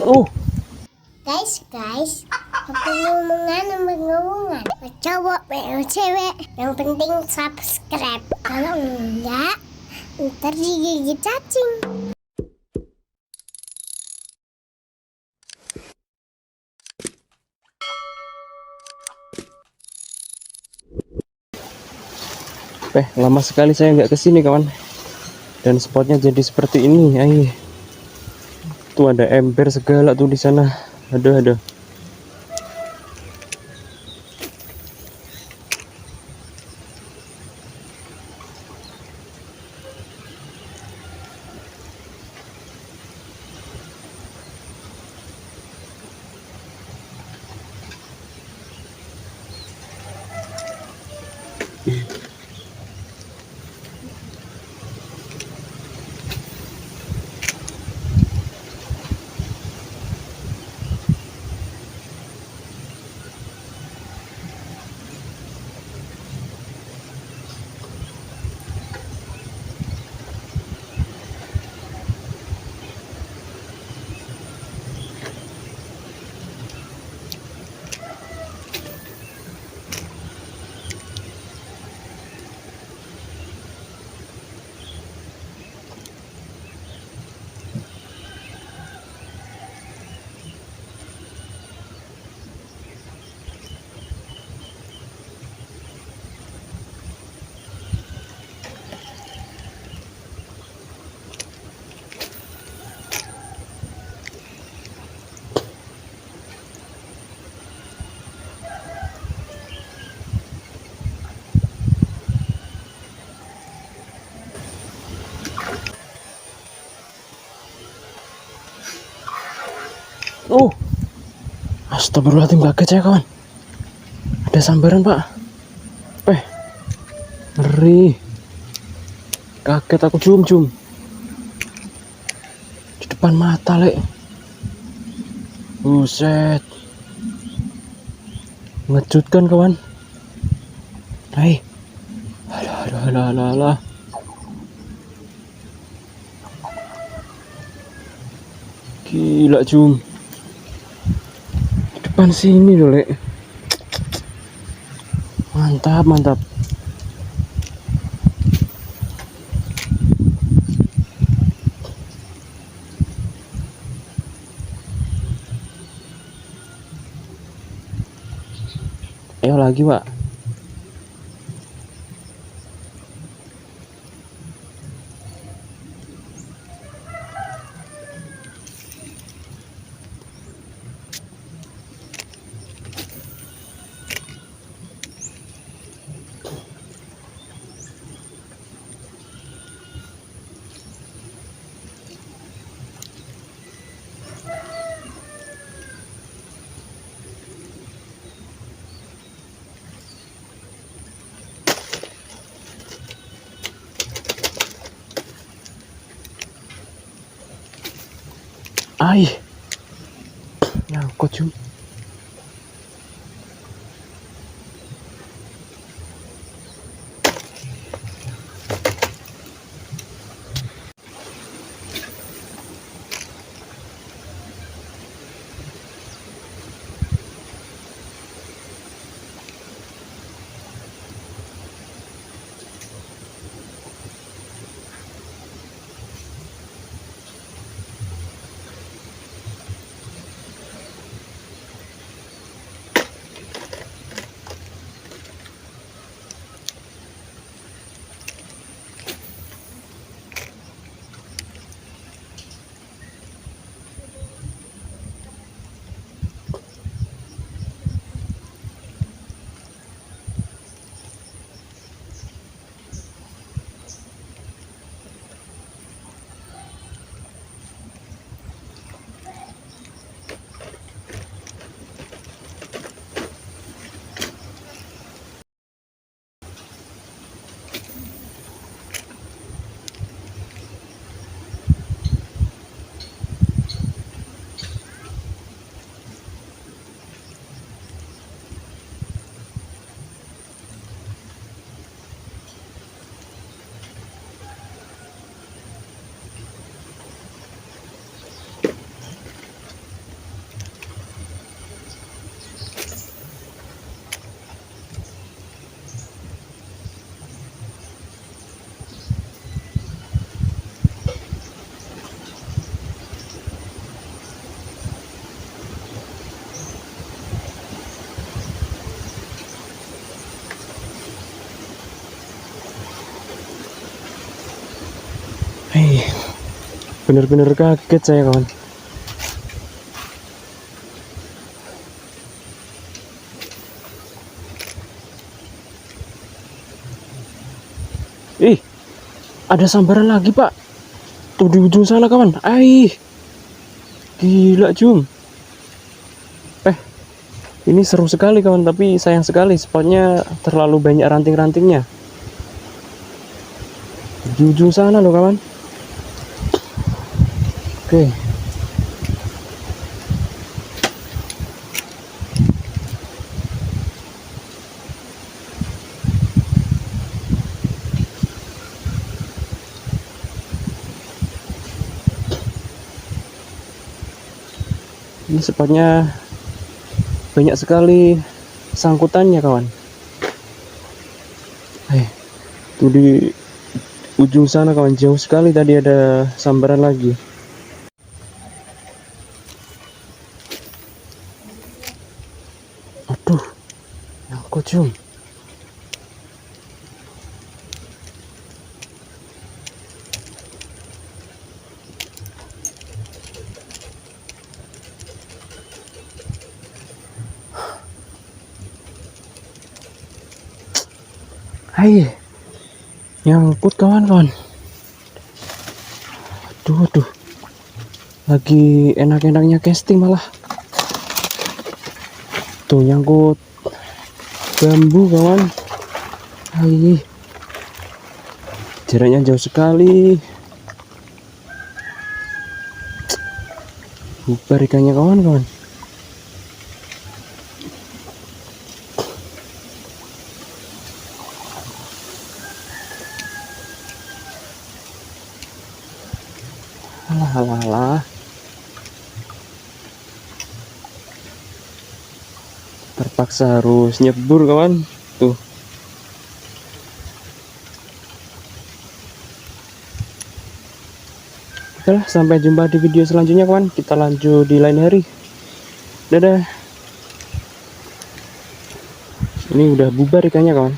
Oh, Guys, ngomong-ngomongan, cowok, cewek, yang penting subscribe. Kalau enggak, ntar digigit cacing. lama sekali saya nggak kesini kawan. Dan spotnya jadi seperti ini. Ayo, tuh ada ember segala tuh di sana. Aduh. Oh, astagfirullahaladzim, kaget saya kawan. Ada sambaran pak. Ngeri. Kaget aku, cium di depan mata lek. Buset, ngejutkan kawan. Hai, alah. Gila cium di depan sini loh lek. Mantap. Ayo lagi pak. Ai, nyangkut cium. Hei, bener-bener kaget saya kawan. Ih, ada sambaran lagi pak. Tuh di ujung sana kawan. Gila Jum. Ini seru sekali kawan, tapi sayang sekali spotnya terlalu banyak ranting-rantingnya. Di ujung sana loh kawan. Oke. Ini spotnya banyak sekali sangkutannya kawan. Tuh di ujung sana kawan, jauh sekali tadi ada sambaran lagi. Aduh, nyangkut Jum. Nyangkut kawan-kawan. Aduh, lagi enak-enaknya casting malah. Tuh nyangkut bambu kawan. Jaraknya jauh sekali. Bubar ikannya kawan-kawan. Alah. Terpaksa harus nyebur kawan. Tuh. Oke lah, sampai jumpa di video selanjutnya kawan. Kita lanjut di lain hari. Dadah. Ini udah bubar ikannya kawan.